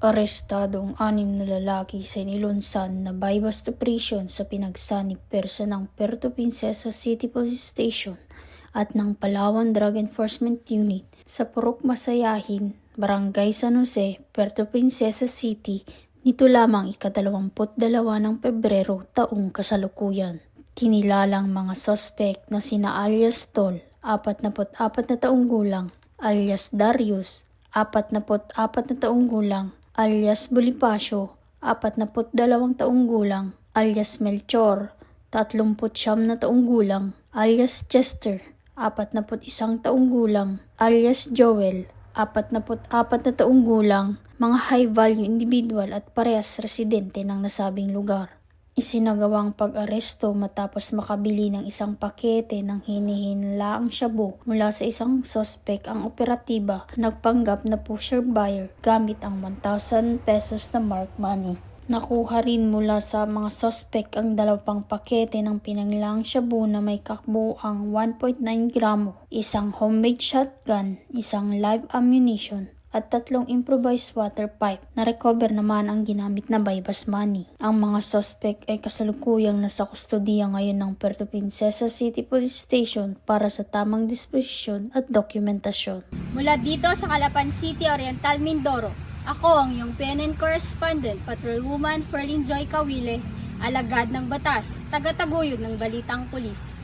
Arestado ang 6 na lalaki sa inilunsan na bypass operation sa pinagsanib persa ng Puerto Princesa City Police Station at ng Palawan Drug Enforcement Unit sa Purok Masayahin, Barangay San Jose, Puerto Princesa City nito lamang ika-22 ng Pebrero taong kasalukuyan. Kinilalang mga sospek na sina alias Tol, 44 na taong gulang, alias Darius, 44 na taong gulang, alias Bonifacio, 42 taong gulang, alias Melchor, 39 na taong gulang, alias Chester, 41 taong gulang, alias Joel, 44 na taong gulang, mga high-value individual at parehas residente ng nasabing lugar. Isinagawang pag-aresto matapos makabili ng isang pakete ng hinihinalaang shabu mula sa isang sospek ang operatiba nagpanggap na pusher buyer gamit ang 1,000 pesos na marked money. Nakuha rin mula sa mga sospek ang 2 pakete ng pinanglaang shabu na may kabuuang 1.9 gramo, isang homemade shotgun, isang live ammunition, at 3 improvised water pipe. Na-recover naman ang ginamit na bypass money. Ang mga suspect ay kasalukuyang nasa kustodiya ngayon ng Puerto Princesa City Police Station para sa tamang disposisyon at dokumentasyon. Mula dito sa Calapan City, Oriental, Mindoro, ako ang iyong PNN correspondent, Patrolwoman Ferlyn Joy Cawile, alagad ng batas, taga-taguyod ng Balitang Pulis.